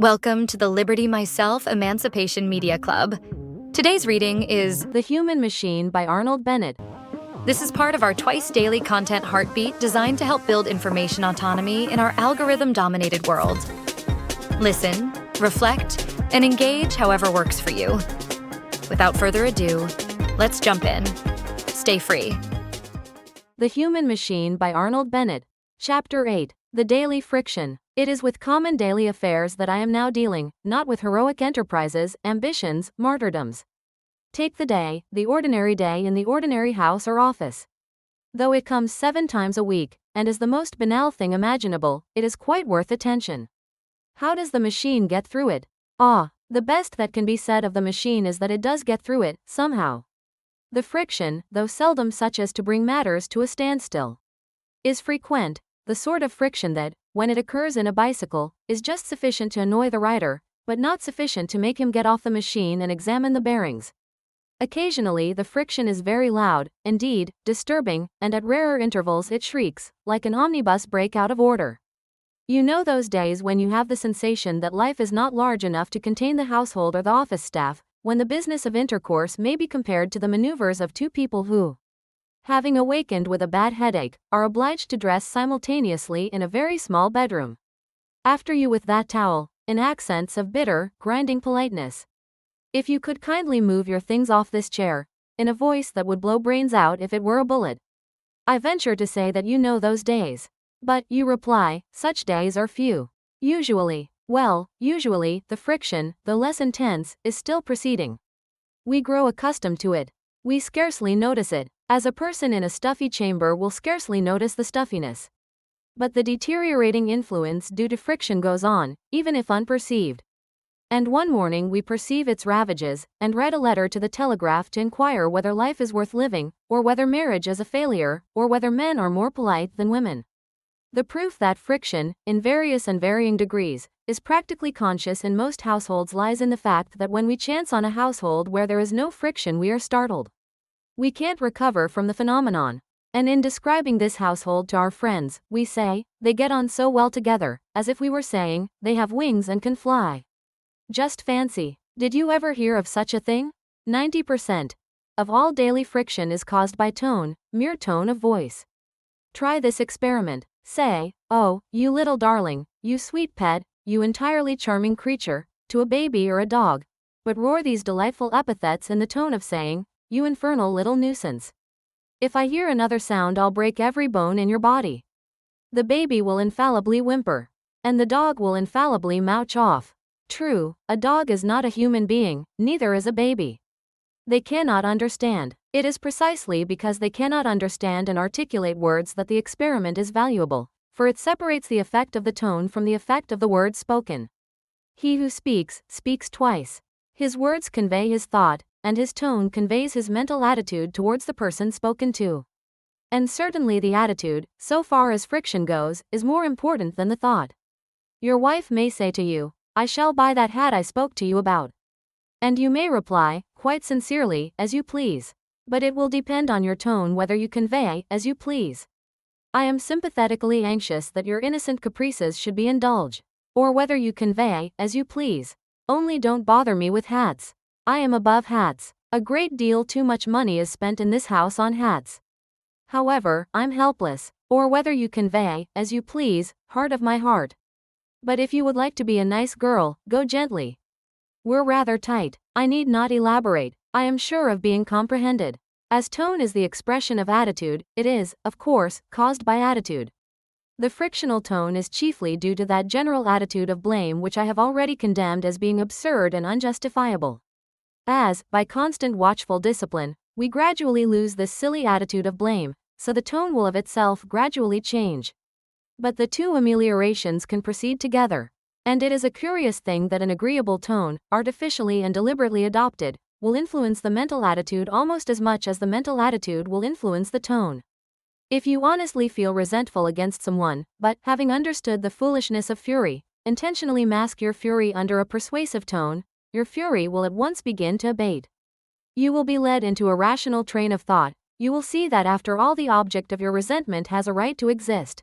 Welcome to the Liberty Myself Emancipation Media Club. Today's reading is The Human Machine by Arnold Bennett. This is part of our twice-daily content heartbeat designed to help build information autonomy in our algorithm-dominated world. Listen, reflect, and engage however works for you. Without further ado, let's jump in. Stay free. The Human Machine by Arnold Bennett. Chapter 8. The Daily Friction. It is with common daily affairs that I am now dealing, not with heroic enterprises, ambitions, martyrdoms. Take the ordinary day in the ordinary house or office. Though it comes 7 times a week, and is the most banal thing imaginable, it is quite worth attention. How does the machine get through it? The best that can be said of the machine is that it does get through it, somehow. The friction, though seldom such as to bring matters to a standstill, is frequent, the sort of friction that, when it occurs in a bicycle, is just sufficient to annoy the rider, but not sufficient to make him get off the machine and examine the bearings. Occasionally the friction is very loud, indeed, disturbing, and at rarer intervals it shrieks, like an omnibus brake out of order. You know those days when you have the sensation that life is not large enough to contain the household or the office staff, when the business of intercourse may be compared to the maneuvers of 2 people who, having awakened with a bad headache, are obliged to dress simultaneously in a very small bedroom. After you with that towel, in accents of bitter, grinding politeness. If you could kindly move your things off this chair, in a voice that would blow brains out if it were a bullet. I venture to say that you know those days. But, you reply, such days are few. Usually, the friction, though less intense, is still proceeding. We grow accustomed to it. We scarcely notice it, as a person in a stuffy chamber will scarcely notice the stuffiness. But the deteriorating influence due to friction goes on, even if unperceived. And one morning we perceive its ravages, and write a letter to the telegraph to inquire whether life is worth living, or whether marriage is a failure, or whether men are more polite than women. The proof that friction, in various and varying degrees, is practically conscious in most households lies in the fact that when we chance on a household where there is no friction we are startled. We can't recover from the phenomenon. And in describing this household to our friends, we say, they get on so well together, as if we were saying, they have wings and can fly. Just fancy, did you ever hear of such a thing? 90% of all daily friction is caused by tone, mere tone of voice. Try this experiment. Say, "Oh, you little darling, you sweet pet, you entirely charming creature," to a baby or a dog, but roar these delightful epithets in the tone of saying, "You infernal little nuisance. If I hear another sound I'll break every bone in your body." The baby will infallibly whimper. And the dog will infallibly mouch off. True, a dog is not a human being, neither is a baby. They cannot understand. It is precisely because they cannot understand and articulate words that the experiment is valuable, for it separates the effect of the tone from the effect of the words spoken. He who speaks, speaks twice. His words convey his thought, and his tone conveys his mental attitude towards the person spoken to. And certainly the attitude, so far as friction goes, is more important than the thought. Your wife may say to you, "I shall buy that hat I spoke to you about." And you may reply, quite sincerely, "As you please." But it will depend on your tone whether you convey, "As you please." I am sympathetically anxious that your innocent caprices should be indulged. Or whether you convey, "As you please." Only don't bother me with hats. I am above hats. A great deal too much money is spent in this house on hats. However, I'm helpless. Or whether you convey, "As you please," heart of my heart. But if you would like to be a nice girl, go gently. We're rather tight. I need not elaborate. I am sure of being comprehended. As tone is the expression of attitude, it is, of course, caused by attitude. The frictional tone is chiefly due to that general attitude of blame which I have already condemned as being absurd and unjustifiable. As, by constant watchful discipline, we gradually lose this silly attitude of blame, so the tone will of itself gradually change. But the two ameliorations can proceed together. And it is a curious thing that an agreeable tone, artificially and deliberately adopted, will influence the mental attitude almost as much as the mental attitude will influence the tone. If you honestly feel resentful against someone, but, having understood the foolishness of fury, intentionally mask your fury under a persuasive tone, your fury will at once begin to abate. You will be led into a rational train of thought. You will see that after all the object of your resentment has a right to exist.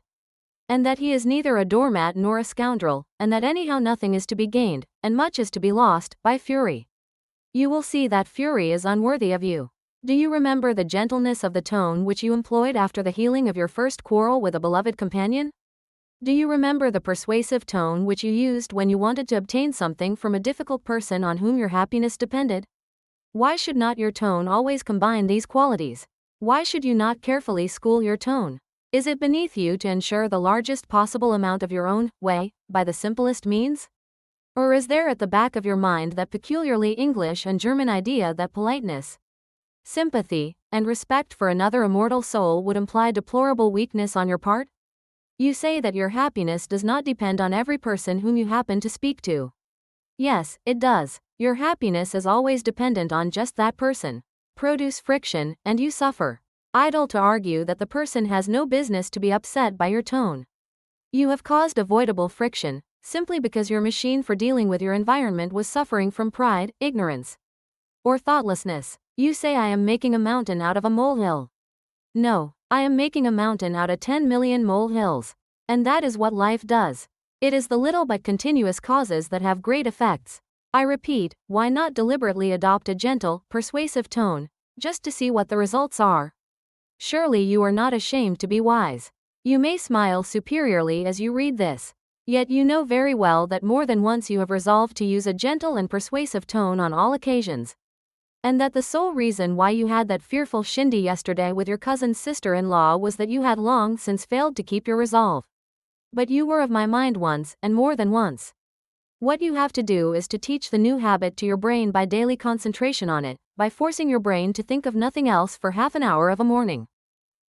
and that he is neither a doormat nor a scoundrel, and that anyhow nothing is to be gained, and much is to be lost, by fury. You will see that fury is unworthy of you. Do you remember the gentleness of the tone which you employed after the healing of your first quarrel with a beloved companion? Do you remember the persuasive tone which you used when you wanted to obtain something from a difficult person on whom your happiness depended? Why should not your tone always combine these qualities? Why should you not carefully school your tone? Is it beneath you to ensure the largest possible amount of your own way, by the simplest means? Or is there at the back of your mind that peculiarly English and German idea that politeness, sympathy, and respect for another immortal soul would imply deplorable weakness on your part? You say that your happiness does not depend on every person whom you happen to speak to. Yes, it does. Your happiness is always dependent on just that person. Produce friction, and you suffer. Idle to argue that the person has no business to be upset by your tone. You have caused avoidable friction, simply because your machine for dealing with your environment was suffering from pride, ignorance, or thoughtlessness. You say I am making a mountain out of a molehill. No, I am making a mountain out of 10 million molehills. And that is what life does. It is the little but continuous causes that have great effects. I repeat, why not deliberately adopt a gentle, persuasive tone, just to see what the results are? Surely you are not ashamed to be wise. You may smile superiorly as you read this. Yet you know very well that more than once you have resolved to use a gentle and persuasive tone on all occasions. And that the sole reason why you had that fearful shindy yesterday with your cousin's sister-in-law was that you had long since failed to keep your resolve. But you were of my mind once, and more than once. What you have to do is to teach the new habit to your brain by daily concentration on it, by forcing your brain to think of nothing else for half an hour of a morning.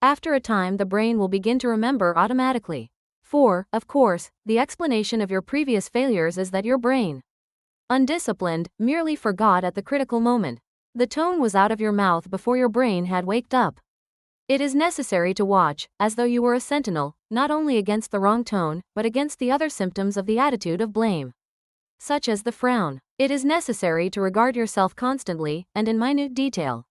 After a time the brain will begin to remember automatically. For, of course, the explanation of your previous failures is that your brain, undisciplined, merely forgot at the critical moment. The tone was out of your mouth before your brain had waked up. It is necessary to watch, as though you were a sentinel, not only against the wrong tone, but against the other symptoms of the attitude of blame, such as the frown. It is necessary to regard yourself constantly, and in minute detail.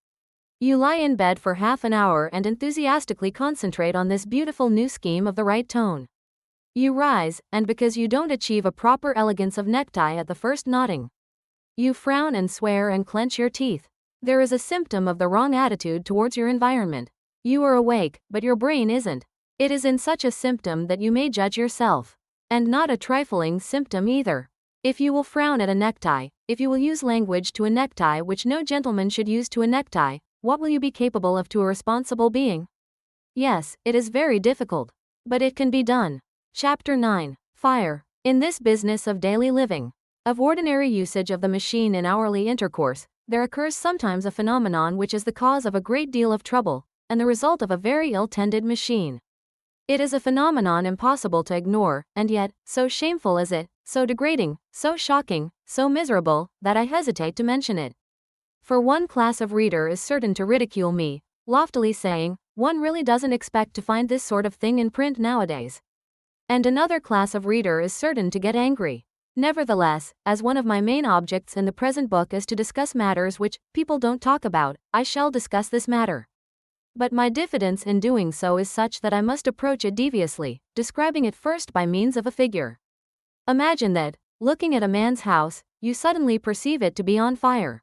You lie in bed for half an hour and enthusiastically concentrate on this beautiful new scheme of the right tone. You rise, and because you don't achieve a proper elegance of necktie at the first knotting, you frown and swear and clench your teeth. There is a symptom of the wrong attitude towards your environment. You are awake, but your brain isn't. It is in such a symptom that you may judge yourself. And not a trifling symptom either. If you will frown at a necktie, if you will use language to a necktie which no gentleman should use to a necktie, what will you be capable of to a responsible being? Yes, it is very difficult. But it can be done. Chapter 9. Fire. In this business of daily living, of ordinary usage of the machine in hourly intercourse, there occurs sometimes a phenomenon which is the cause of a great deal of trouble, and the result of a very ill-tended machine. It is a phenomenon impossible to ignore, and yet, so shameful is it, so degrading, so shocking, so miserable, that I hesitate to mention it. For one class of reader is certain to ridicule me, loftily saying, one really doesn't expect to find this sort of thing in print nowadays. And another class of reader is certain to get angry. Nevertheless, as one of my main objects in the present book is to discuss matters which people don't talk about, I shall discuss this matter. But my diffidence in doing so is such that I must approach it deviously, describing it first by means of a figure. Imagine that, looking at a man's house, you suddenly perceive it to be on fire.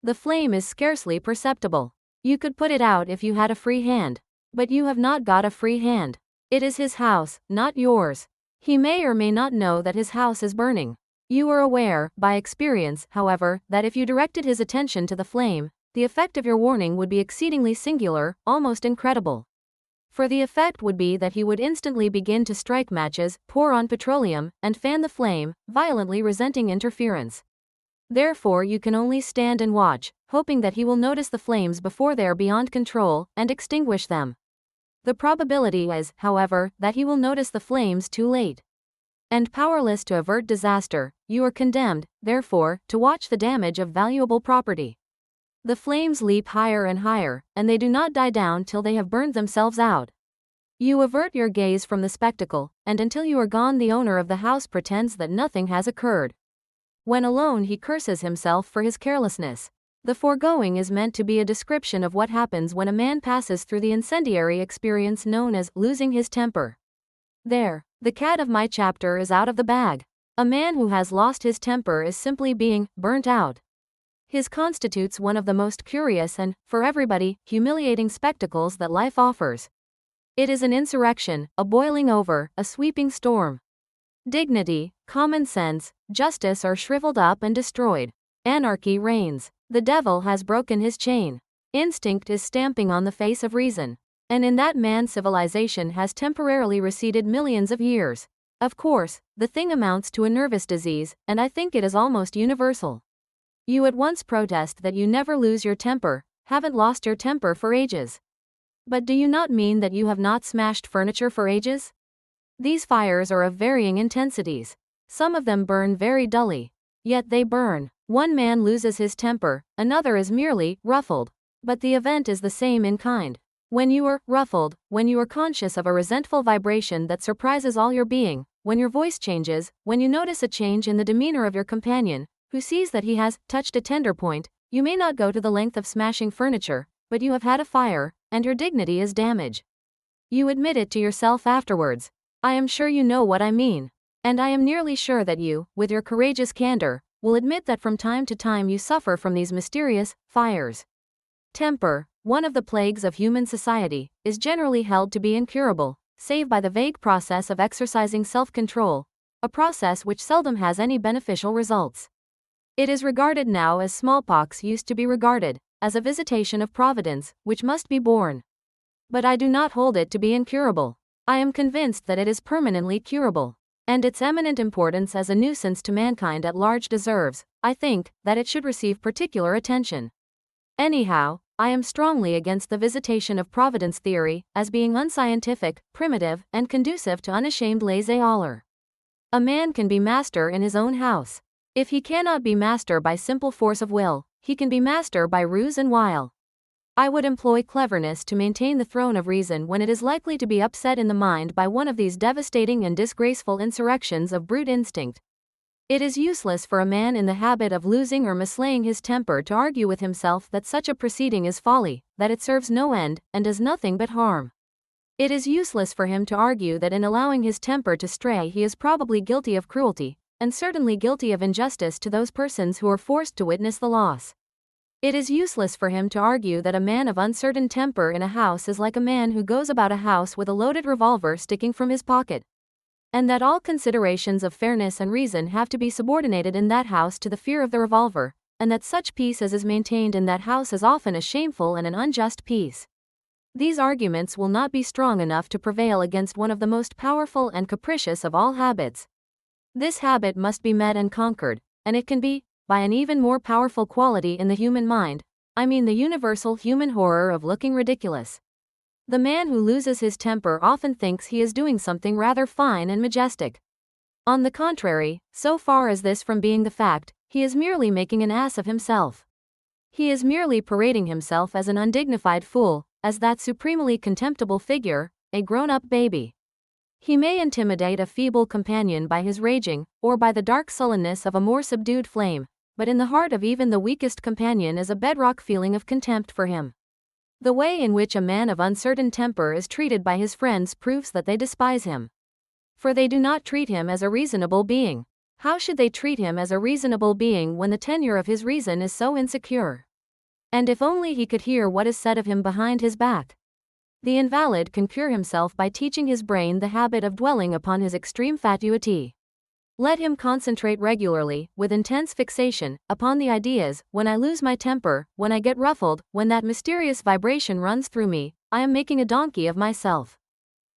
The flame is scarcely perceptible. You could put it out if you had a free hand. But you have not got a free hand. It is his house, not yours. He may or may not know that his house is burning. You are aware, by experience, however, that if you directed his attention to the flame, the effect of your warning would be exceedingly singular, almost incredible. For the effect would be that he would instantly begin to strike matches, pour on petroleum, and fan the flame, violently resenting interference. Therefore you can only stand and watch, hoping that he will notice the flames before they are beyond control, and extinguish them. The probability is, however, that he will notice the flames too late. And powerless to avert disaster, you are condemned, therefore, to watch the damage of valuable property. The flames leap higher and higher, and they do not die down till they have burned themselves out. You avert your gaze from the spectacle, and until you are gone the owner of the house pretends that nothing has occurred. When alone he curses himself for his carelessness. The foregoing is meant to be a description of what happens when a man passes through the incendiary experience known as losing his temper. There, the cat of my chapter is out of the bag. A man who has lost his temper is simply being burnt out. His constitutes one of the most curious and, for everybody, humiliating spectacles that life offers. It is an insurrection, a boiling over, a sweeping storm. Dignity, common sense, justice are shriveled up and destroyed. Anarchy reigns. The devil has broken his chain. Instinct is stamping on the face of reason. And in that man civilization has temporarily receded millions of years. Of course, the thing amounts to a nervous disease, and I think it is almost universal. You at once protest that you never lose your temper, haven't lost your temper for ages. But do you not mean that you have not smashed furniture for ages? These fires are of varying intensities. Some of them burn very dully. Yet they burn. One man loses his temper, another is merely ruffled. But the event is the same in kind. When you are ruffled, when you are conscious of a resentful vibration that surprises all your being, when your voice changes, when you notice a change in the demeanor of your companion, who sees that he has touched a tender point, you may not go to the length of smashing furniture, but you have had a fire, and your dignity is damaged. You admit it to yourself afterwards. I am sure you know what I mean. And I am nearly sure that you, with your courageous candor, will admit that from time to time you suffer from these mysterious fires. Temper, one of the plagues of human society, is generally held to be incurable, save by the vague process of exercising self-control, a process which seldom has any beneficial results. It is regarded now as smallpox used to be regarded, as a visitation of Providence, which must be borne. But I do not hold it to be incurable. I am convinced that it is permanently curable. And its eminent importance as a nuisance to mankind at large deserves, I think, that it should receive particular attention. Anyhow, I am strongly against the visitation of Providence theory, as being unscientific, primitive, and conducive to unashamed laissez-aller. A man can be master in his own house. If he cannot be master by simple force of will, he can be master by ruse and wile. I would employ cleverness to maintain the throne of reason when it is likely to be upset in the mind by one of these devastating and disgraceful insurrections of brute instinct. It is useless for a man in the habit of losing or mislaying his temper to argue with himself that such a proceeding is folly, that it serves no end, and does nothing but harm. It is useless for him to argue that in allowing his temper to stray he is probably guilty of cruelty, and certainly guilty of injustice to those persons who are forced to witness the loss. It is useless for him to argue that a man of uncertain temper in a house is like a man who goes about a house with a loaded revolver sticking from his pocket, and that all considerations of fairness and reason have to be subordinated in that house to the fear of the revolver, and that such peace as is maintained in that house is often a shameful and an unjust peace. These arguments will not be strong enough to prevail against one of the most powerful and capricious of all habits. This habit must be met and conquered, and it can be, by an even more powerful quality in the human mind, I mean the universal human horror of looking ridiculous. The man who loses his temper often thinks he is doing something rather fine and majestic. On the contrary, so far as this from being the fact, he is merely making an ass of himself. He is merely parading himself as an undignified fool, as that supremely contemptible figure, a grown-up baby. He may intimidate a feeble companion by his raging, or by the dark sullenness of a more subdued flame, but in the heart of even the weakest companion is a bedrock feeling of contempt for him. The way in which a man of uncertain temper is treated by his friends proves that they despise him. For they do not treat him as a reasonable being. How should they treat him as a reasonable being when the tenure of his reason is so insecure? And if only he could hear what is said of him behind his back. The invalid can cure himself by teaching his brain the habit of dwelling upon his extreme fatuity. Let him concentrate regularly, with intense fixation, upon the ideas: when I lose my temper, when I get ruffled, when that mysterious vibration runs through me, I am making a donkey of myself.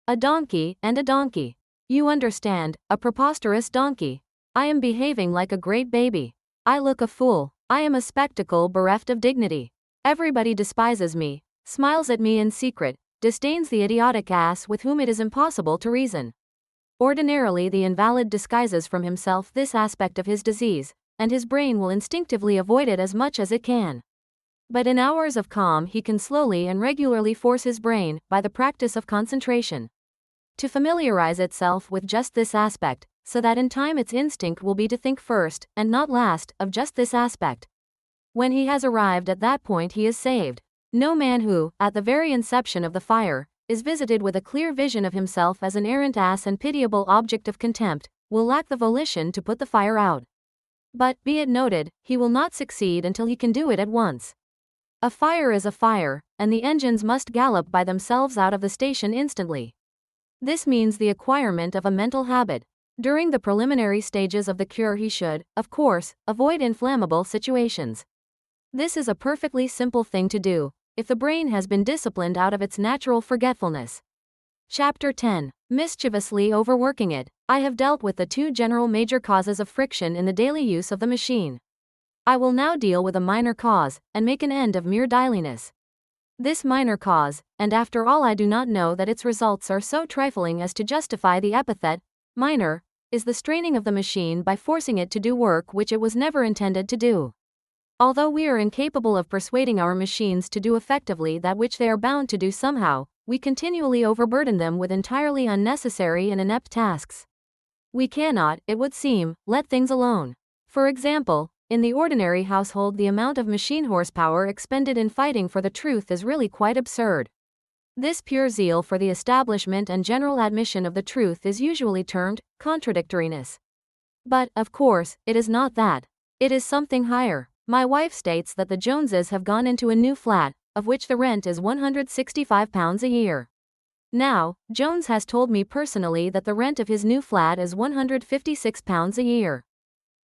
A donkey, and a donkey. You understand, a preposterous donkey. I am behaving like a great baby. I look a fool. I am a spectacle bereft of dignity. Everybody despises me, smiles at me in secret, disdains the idiotic ass with whom it is impossible to reason. Ordinarily the invalid disguises from himself this aspect of his disease, and his brain will instinctively avoid it as much as it can. But in hours of calm he can slowly and regularly force his brain, by the practice of concentration, to familiarize itself with just this aspect, so that in time its instinct will be to think first, and not last, of just this aspect. When he has arrived at that point he is saved. No man who, at the very inception of the fire, is visited with a clear vision of himself as an errant ass and pitiable object of contempt, will lack the volition to put the fire out. But, be it noted, he will not succeed until he can do it at once. A fire is a fire, and the engines must gallop by themselves out of the station instantly. This means the acquirement of a mental habit. During the preliminary stages of the cure he should, of course, avoid inflammable situations. This is a perfectly simple thing to do, if the brain has been disciplined out of its natural forgetfulness. Chapter 10. Mischievously overworking it. I have dealt with the two general major causes of friction in the daily use of the machine. I will now deal with a minor cause, and make an end of mere dialiness. This minor cause, and after all I do not know that its results are so trifling as to justify the epithet, minor, is the straining of the machine by forcing it to do work which it was never intended to do. Although we are incapable of persuading our machines to do effectively that which they are bound to do somehow, we continually overburden them with entirely unnecessary and inept tasks. We cannot, it would seem, let things alone. For example, in the ordinary household the amount of machine horsepower expended in fighting for the truth is really quite absurd. This pure zeal for the establishment and general admission of the truth is usually termed contradictoriness. But, of course, it is not that. It is something higher. My wife states that the Joneses have gone into a new flat, of which the rent is £165 a year. Now, Jones has told me personally that the rent of his new flat is £156 a year.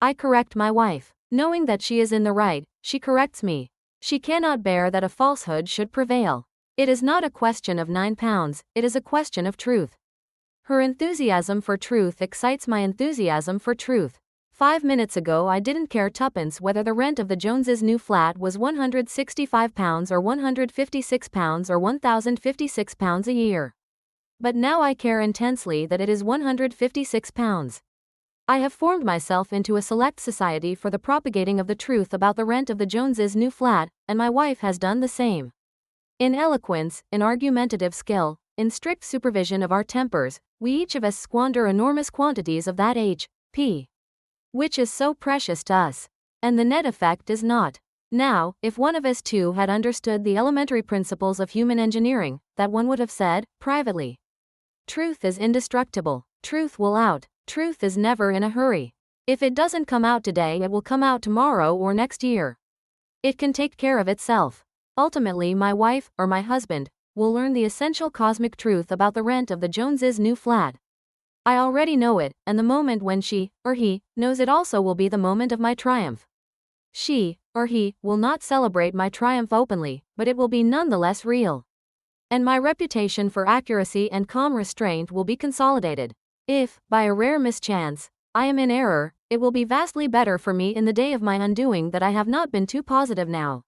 I correct my wife. Knowing that she is in the right, she corrects me. She cannot bear that a falsehood should prevail. It is not a question of £9, it is a question of truth. Her enthusiasm for truth excites my enthusiasm for truth. 5 minutes ago I didn't care twopence whether the rent of the Joneses' new flat was £165 or £156 or £1,056 a year. But now I care intensely that it is £156. I have formed myself into a select society for the propagating of the truth about the rent of the Joneses' new flat, and my wife has done the same. In eloquence, in argumentative skill, in strict supervision of our tempers, we each of us squander enormous quantities of that H.P. which is so precious to us. And the net effect is not. Now, if one of us too had understood the elementary principles of human engineering, that one would have said, privately, truth is indestructible, truth will out, truth is never in a hurry. If it doesn't come out today, it will come out tomorrow or next year. It can take care of itself. Ultimately, my wife, or my husband, will learn the essential cosmic truth about the rent of the Joneses' new flat. I already know it, and the moment when she, or he, knows it also will be the moment of my triumph. She, or he, will not celebrate my triumph openly, but it will be nonetheless real. And my reputation for accuracy and calm restraint will be consolidated. If, by a rare mischance, I am in error, it will be vastly better for me in the day of my undoing that I have not been too positive now.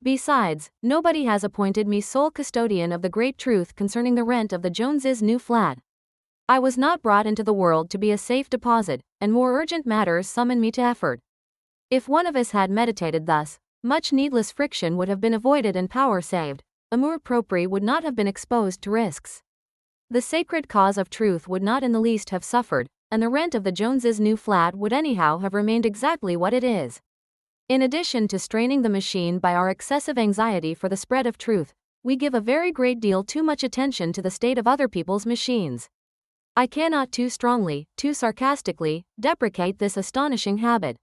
Besides, nobody has appointed me sole custodian of the great truth concerning the rent of the Joneses' new flat. I was not brought into the world to be a safe deposit, and more urgent matters summon me to effort. If one of us had meditated thus, much needless friction would have been avoided and power saved. Amour propre would not have been exposed to risks. The sacred cause of truth would not in the least have suffered, and the rent of the Joneses' new flat would anyhow have remained exactly what it is. In addition to straining the machine by our excessive anxiety for the spread of truth, we give a very great deal too much attention to the state of other people's machines. I cannot too strongly, too sarcastically, deprecate this astonishing habit.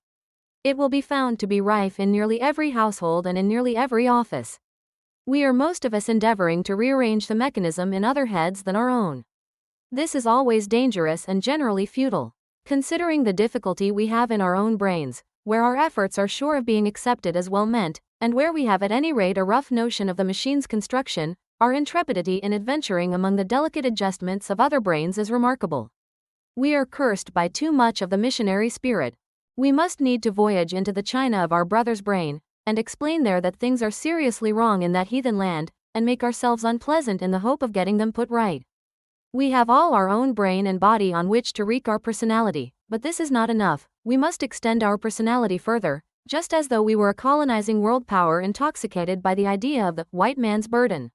It will be found to be rife in nearly every household and in nearly every office. We are most of us endeavoring to rearrange the mechanism in other heads than our own. This is always dangerous and generally futile. Considering the difficulty we have in our own brains, where our efforts are sure of being accepted as well meant, and where we have at any rate a rough notion of the machine's construction, our intrepidity in adventuring among the delicate adjustments of other brains is remarkable. We are cursed by too much of the missionary spirit. We must need to voyage into the China of our brother's brain, and explain there that things are seriously wrong in that heathen land, and make ourselves unpleasant in the hope of getting them put right. We have all our own brain and body on which to wreak our personality, but this is not enough. We must extend our personality further, just as though we were a colonizing world power intoxicated by the idea of the white man's burden.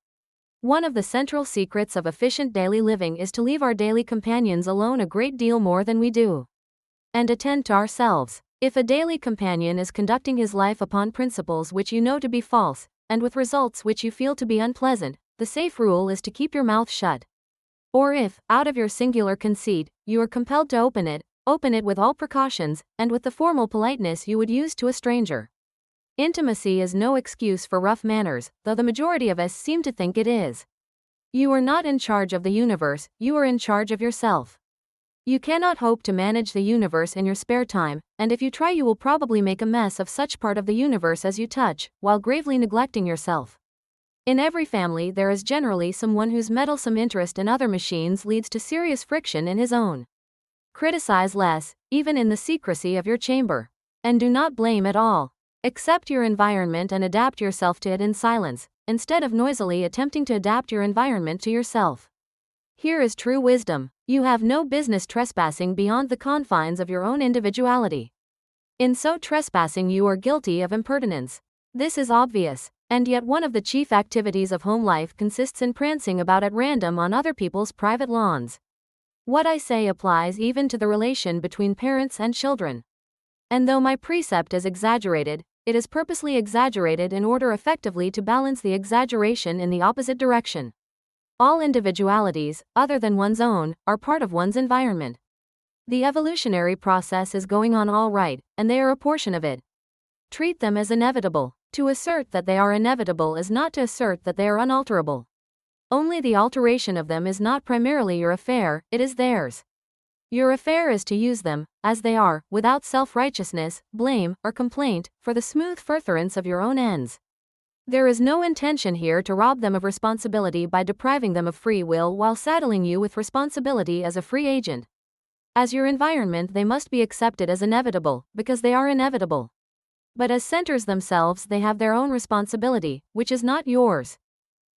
One of the central secrets of efficient daily living is to leave our daily companions alone a great deal more than we do, and attend to ourselves. If a daily companion is conducting his life upon principles which you know to be false, and with results which you feel to be unpleasant, the safe rule is to keep your mouth shut. Or if, out of your singular conceit, you are compelled to open it with all precautions, and with the formal politeness you would use to a stranger. Intimacy is no excuse for rough manners, though the majority of us seem to think it is. You are not in charge of the universe, you are in charge of yourself. You cannot hope to manage the universe in your spare time, and if you try you will probably make a mess of such part of the universe as you touch, while gravely neglecting yourself. In every family there is generally someone whose meddlesome interest in other machines leads to serious friction in his own. Criticize less, even in the secrecy of your chamber. And do not blame at all. Accept your environment and adapt yourself to it in silence, instead of noisily attempting to adapt your environment to yourself. Here is true wisdom. You have no business trespassing beyond the confines of your own individuality. In so trespassing you are guilty of impertinence. This is obvious, and yet one of the chief activities of home life consists in prancing about at random on other people's private lawns. What I say applies even to the relation between parents and children. And though my precept is exaggerated, it is purposely exaggerated in order effectively to balance the exaggeration in the opposite direction. All individualities, other than one's own, are part of one's environment. The evolutionary process is going on all right, and they are a portion of it. Treat them as inevitable. To assert that they are inevitable is not to assert that they are unalterable. Only the alteration of them is not primarily your affair, it is theirs. Your affair is to use them, as they are, without self-righteousness, blame, or complaint, for the smooth furtherance of your own ends. There is no intention here to rob them of responsibility by depriving them of free will while saddling you with responsibility as a free agent. As your environment they must be accepted as inevitable, because they are inevitable. But as centers themselves they have their own responsibility, which is not yours.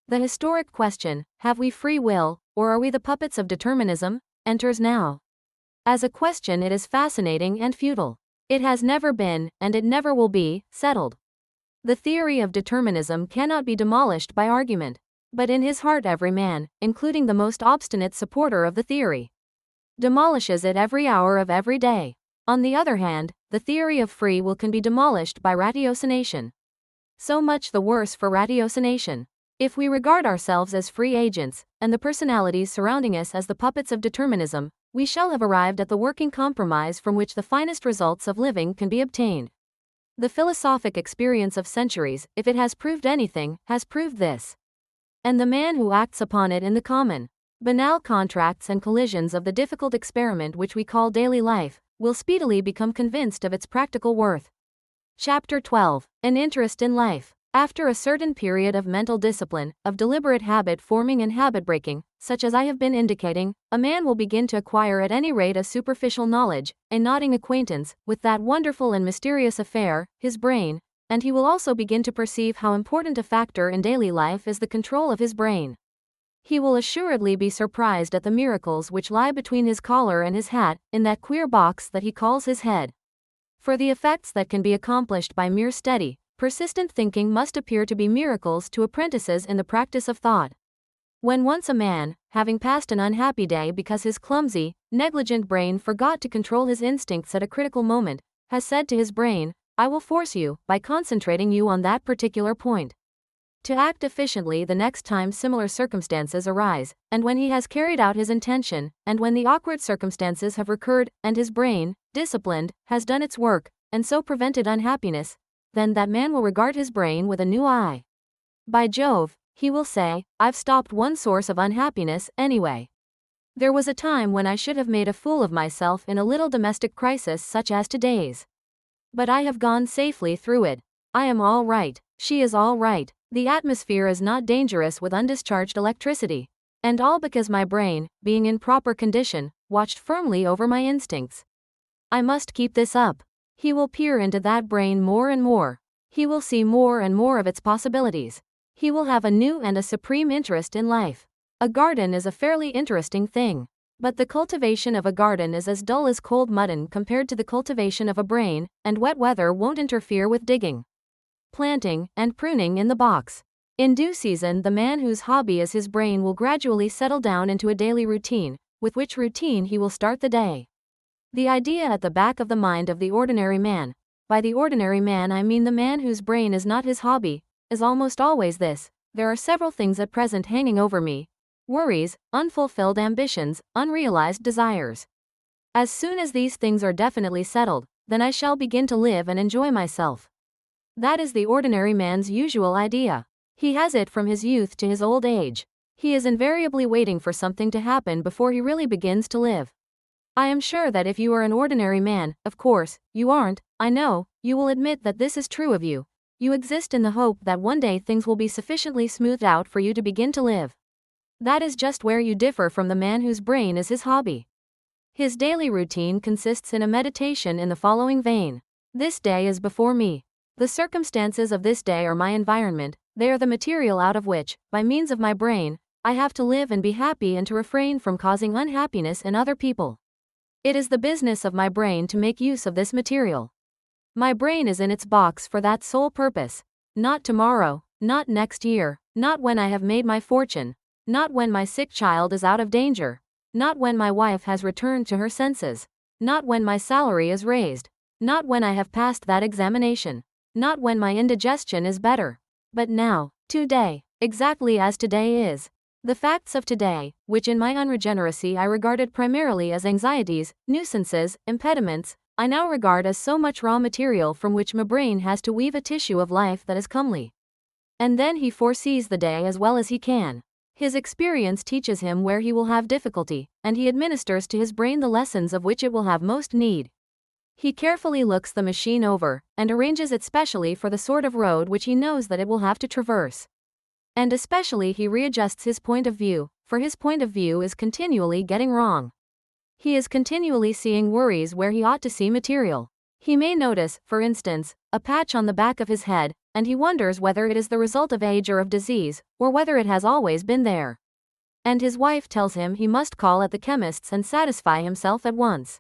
The historic question, have we free will, or are we the puppets of determinism, enters now. As a question it is fascinating and futile. It has never been, and it never will be, settled. The theory of determinism cannot be demolished by argument. But in his heart every man, including the most obstinate supporter of the theory, demolishes it every hour of every day. On the other hand, the theory of free will can be demolished by ratiocination. So much the worse for ratiocination. If we regard ourselves as free agents, and the personalities surrounding us as the puppets of determinism, we shall have arrived at the working compromise from which the finest results of living can be obtained. The philosophic experience of centuries, if it has proved anything, has proved this. And the man who acts upon it in the common, banal contracts and collisions of the difficult experiment which we call daily life, will speedily become convinced of its practical worth. Chapter 12. An interest in life. After a certain period of mental discipline, of deliberate habit forming and habit breaking, such as I have been indicating, a man will begin to acquire at any rate a superficial knowledge, a nodding acquaintance, with that wonderful and mysterious affair, his brain, and he will also begin to perceive how important a factor in daily life is the control of his brain. He will assuredly be surprised at the miracles which lie between his collar and his hat, in that queer box that he calls his head. For the effects that can be accomplished by mere steady, persistent thinking must appear to be miracles to apprentices in the practice of thought. When once a man, having passed an unhappy day because his clumsy, negligent brain forgot to control his instincts at a critical moment, has said to his brain, I will force you, by concentrating you on that particular point, to act efficiently the next time similar circumstances arise, and when he has carried out his intention, and when the awkward circumstances have recurred, and his brain, disciplined, has done its work, and so prevented unhappiness, then that man will regard his brain with a new eye. By Jove, he will say, I've stopped one source of unhappiness, anyway. There was a time when I should have made a fool of myself in a little domestic crisis such as today's. But I have gone safely through it. I am all right. She is all right. The atmosphere is not dangerous with undischarged electricity. And all because my brain, being in proper condition, watched firmly over my instincts. I must keep this up. He will peer into that brain more and more. He will see more and more of its possibilities. He will have a new and a supreme interest in life. A garden is a fairly interesting thing. But the cultivation of a garden is as dull as cold mutton compared to the cultivation of a brain, and wet weather won't interfere with digging, planting, and pruning in the box. In due season the man whose hobby is his brain will gradually settle down into a daily routine, with which routine he will start the day. The idea at the back of the mind of the ordinary man, by the ordinary man I mean the man whose brain is not his hobby, is almost always this: there are several things at present hanging over me: worries, unfulfilled ambitions, unrealized desires. As soon as these things are definitely settled, then I shall begin to live and enjoy myself. That is the ordinary man's usual idea. He has it from his youth to his old age. He is invariably waiting for something to happen before he really begins to live. I am sure that if you are an ordinary man, of course, you aren't, I know, you will admit that this is true of you. You exist in the hope that one day things will be sufficiently smoothed out for you to begin to live. That is just where you differ from the man whose brain is his hobby. His daily routine consists in a meditation in the following vein: this day is before me. The circumstances of this day are my environment, they are the material out of which, by means of my brain, I have to live and be happy and to refrain from causing unhappiness in other people. It is the business of my brain to make use of this material. My brain is in its box for that sole purpose. Not tomorrow, not next year, not when I have made my fortune, not when my sick child is out of danger, not when my wife has returned to her senses, not when my salary is raised, not when I have passed that examination, not when my indigestion is better, but now, today, exactly as today is. The facts of today, which in my unregeneracy I regarded primarily as anxieties, nuisances, impediments, I now regard as so much raw material from which my brain has to weave a tissue of life that is comely. And then he foresees the day as well as he can. His experience teaches him where he will have difficulty, and he administers to his brain the lessons of which it will have most need. He carefully looks the machine over, and arranges it specially for the sort of road which he knows that it will have to traverse. And especially he readjusts his point of view, for his point of view is continually getting wrong. He is continually seeing worries where he ought to see material. He may notice, for instance, a patch on the back of his head, and he wonders whether it is the result of age or of disease, or whether it has always been there. And his wife tells him he must call at the chemist's and satisfy himself at once.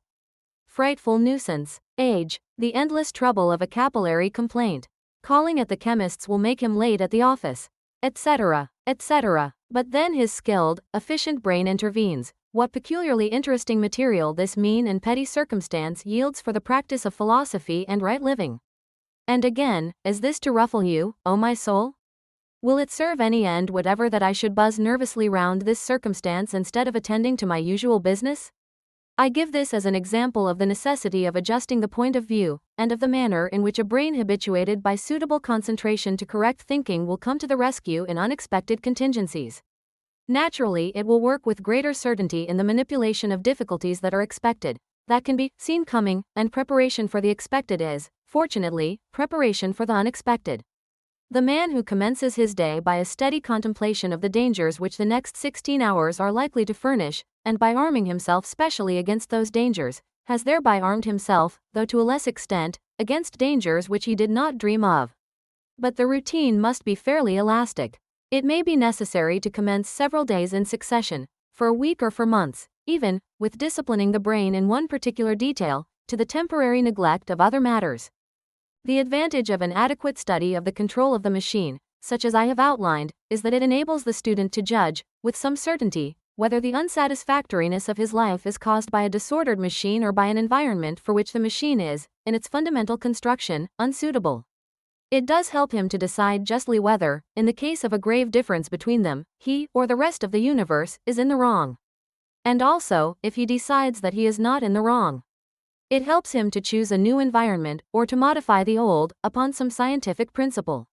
Frightful nuisance. Age, the endless trouble of a capillary complaint. Calling at the chemist's will make him late at the office, etc., etc. But then his skilled, efficient brain intervenes. What peculiarly interesting material this mean and petty circumstance yields for the practice of philosophy and right living. And again, is this to ruffle you, O my soul? Will it serve any end whatever that I should buzz nervously round this circumstance instead of attending to my usual business? I give this as an example of the necessity of adjusting the point of view, and of the manner in which a brain habituated by suitable concentration to correct thinking will come to the rescue in unexpected contingencies. Naturally, it will work with greater certainty in the manipulation of difficulties that are expected, that can be seen coming, and preparation for the expected is, fortunately, preparation for the unexpected. The man who commences his day by a steady contemplation of the dangers which the next 16 hours are likely to furnish, and by arming himself specially against those dangers, has thereby armed himself, though to a less extent, against dangers which he did not dream of. But the routine must be fairly elastic. It may be necessary to commence several days in succession, for a week or for months, even, with disciplining the brain in one particular detail, to the temporary neglect of other matters. The advantage of an adequate study of the control of the machine, such as I have outlined, is that it enables the student to judge, with some certainty, whether the unsatisfactoriness of his life is caused by a disordered machine or by an environment for which the machine is, in its fundamental construction, unsuitable. It does help him to decide justly whether, in the case of a grave difference between them, he, or the rest of the universe, is in the wrong. And also, if he decides that he is not in the wrong. It helps him to choose a new environment, or to modify the old, upon some scientific principle.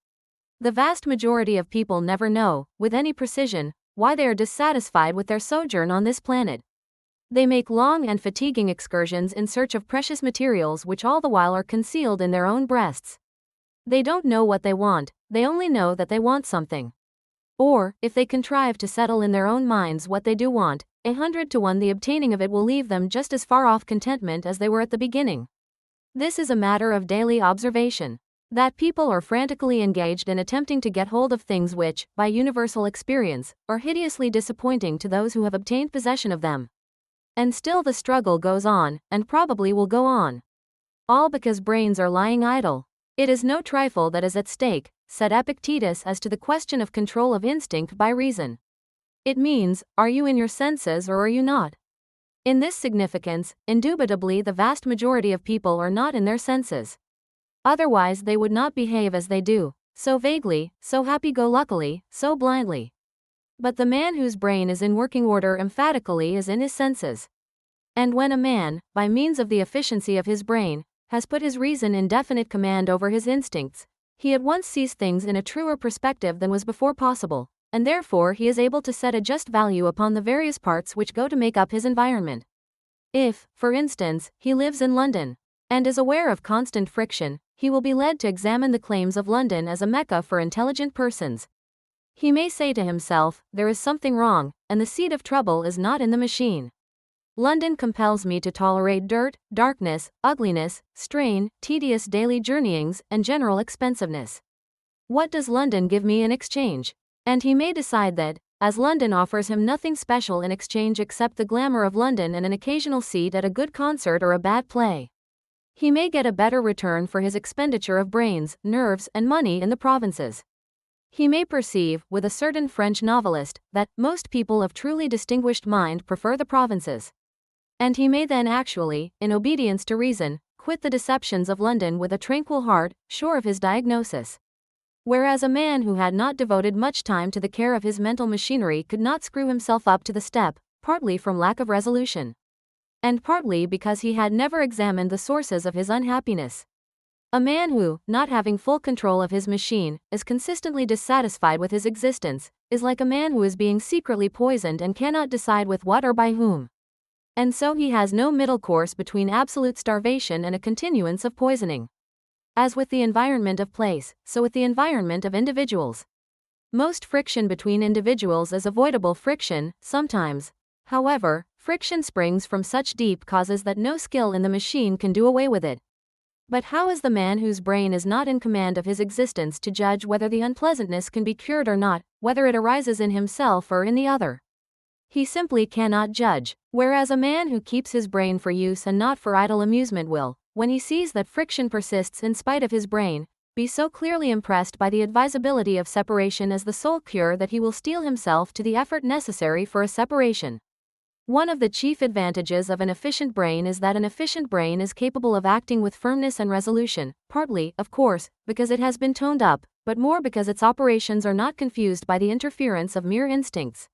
The vast majority of people never know, with any precision, why they are dissatisfied with their sojourn on this planet. They make long and fatiguing excursions in search of precious materials which all the while are concealed in their own breasts. They don't know what they want, they only know that they want something. Or, if they contrive to settle in their own minds what they do want, 100 to 1 the obtaining of it will leave them just as far off contentment as they were at the beginning. This is a matter of daily observation. That people are frantically engaged in attempting to get hold of things which, by universal experience, are hideously disappointing to those who have obtained possession of them. And still the struggle goes on, and probably will go on. All because brains are lying idle. It is no trifle that is at stake, said Epictetus as to the question of control of instinct by reason. It means, are you in your senses or are you not? In this significance, indubitably the vast majority of people are not in their senses. Otherwise they would not behave as they do, so vaguely, so happy-go-luckily, so blindly. But the man whose brain is in working order emphatically is in his senses. And when a man, by means of the efficiency of his brain, has put his reason in definite command over his instincts, he at once sees things in a truer perspective than was before possible, and therefore he is able to set a just value upon the various parts which go to make up his environment. If, for instance, he lives in London, and is aware of constant friction, he will be led to examine the claims of London as a mecca for intelligent persons. He may say to himself, there is something wrong, and the seed of trouble is not in the machine. London compels me to tolerate dirt, darkness, ugliness, strain, tedious daily journeyings, and general expensiveness. What does London give me in exchange? And he may decide that, as London offers him nothing special in exchange except the glamour of London and an occasional seat at a good concert or a bad play, he may get a better return for his expenditure of brains, nerves, and money in the provinces. He may perceive, with a certain French novelist, that most people of truly distinguished mind prefer the provinces. And he may then actually, in obedience to reason, quit the deceptions of London with a tranquil heart, sure of his diagnosis. Whereas a man who had not devoted much time to the care of his mental machinery could not screw himself up to the step, partly from lack of resolution, and partly because he had never examined the sources of his unhappiness. A man who, not having full control of his machine, is consistently dissatisfied with his existence, is like a man who is being secretly poisoned and cannot decide with what or by whom. And so he has no middle course between absolute starvation and a continuance of poisoning. As with the environment of place, so with the environment of individuals. Most friction between individuals is avoidable friction, sometimes. However, friction springs from such deep causes that no skill in the machine can do away with it. But how is the man whose brain is not in command of his existence to judge whether the unpleasantness can be cured or not, whether it arises in himself or in the other? He simply cannot judge, whereas a man who keeps his brain for use and not for idle amusement will, when he sees that friction persists in spite of his brain, be so clearly impressed by the advisability of separation as the sole cure that he will steel himself to the effort necessary for a separation. One of the chief advantages of an efficient brain is that an efficient brain is capable of acting with firmness and resolution, partly, of course, because it has been toned up, but more because its operations are not confused by the interference of mere instincts.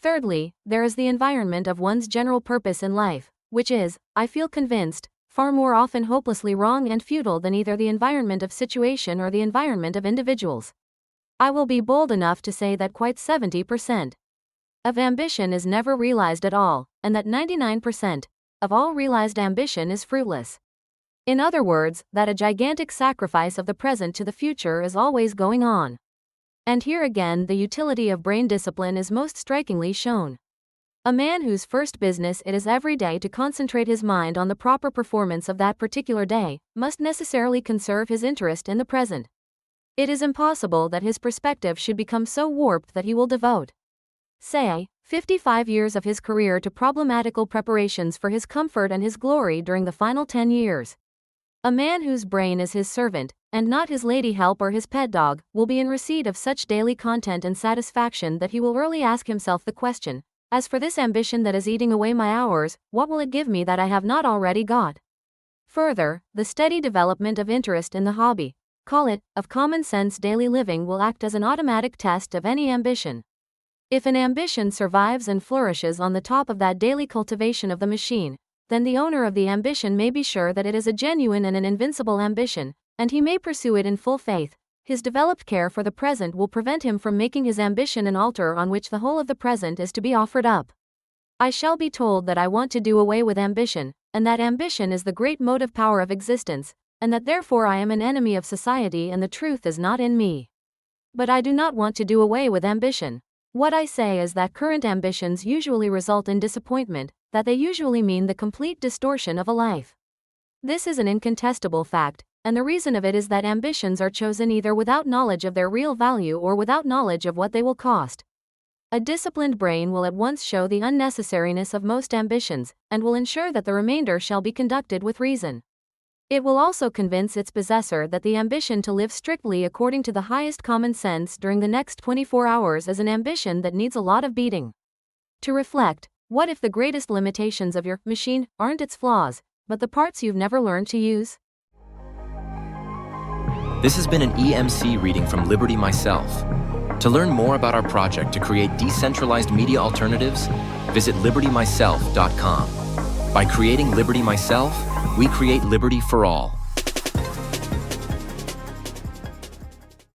Thirdly, there is the environment of one's general purpose in life, which is, I feel convinced, far more often hopelessly wrong and futile than either the environment of situation or the environment of individuals. I will be bold enough to say that quite 70% of ambition is never realized at all, and that 99% of all realized ambition is fruitless. In other words, that a gigantic sacrifice of the present to the future is always going on. And here again the utility of brain discipline is most strikingly shown. A man whose first business it is every day to concentrate his mind on the proper performance of that particular day, must necessarily conserve his interest in the present. It is impossible that his perspective should become so warped that he will devote, say, 55 years of his career to problematical preparations for his comfort and his glory during the final 10 years. A man whose brain is his servant, and not his lady help or his pet dog, will be in receipt of such daily content and satisfaction that he will early ask himself the question, as for this ambition that is eating away my hours, what will it give me that I have not already got? Further, the steady development of interest in the hobby, call it, of common sense daily living will act as an automatic test of any ambition. If an ambition survives and flourishes on the top of that daily cultivation of the machine, then the owner of the ambition may be sure that it is a genuine and an invincible ambition, and he may pursue it in full faith. His developed care for the present will prevent him from making his ambition an altar on which the whole of the present is to be offered up. I shall be told that I want to do away with ambition, and that ambition is the great motive power of existence, and that therefore I am an enemy of society and the truth is not in me. But I do not want to do away with ambition. What I say is that current ambitions usually result in disappointment, that they usually mean the complete distortion of a life. This is an incontestable fact, and the reason of it is that ambitions are chosen either without knowledge of their real value or without knowledge of what they will cost. A disciplined brain will at once show the unnecessariness of most ambitions, and will ensure that the remainder shall be conducted with reason. It will also convince its possessor that the ambition to live strictly according to the highest common sense during the next 24 hours is an ambition that needs a lot of beating. To reflect, what if the greatest limitations of your machine aren't its flaws, but the parts you've never learned to use? This has been an EMC reading from Liberty Myself. To learn more about our project to create decentralized media alternatives, visit libertymyself.com. By creating Liberty Myself, we create liberty for all.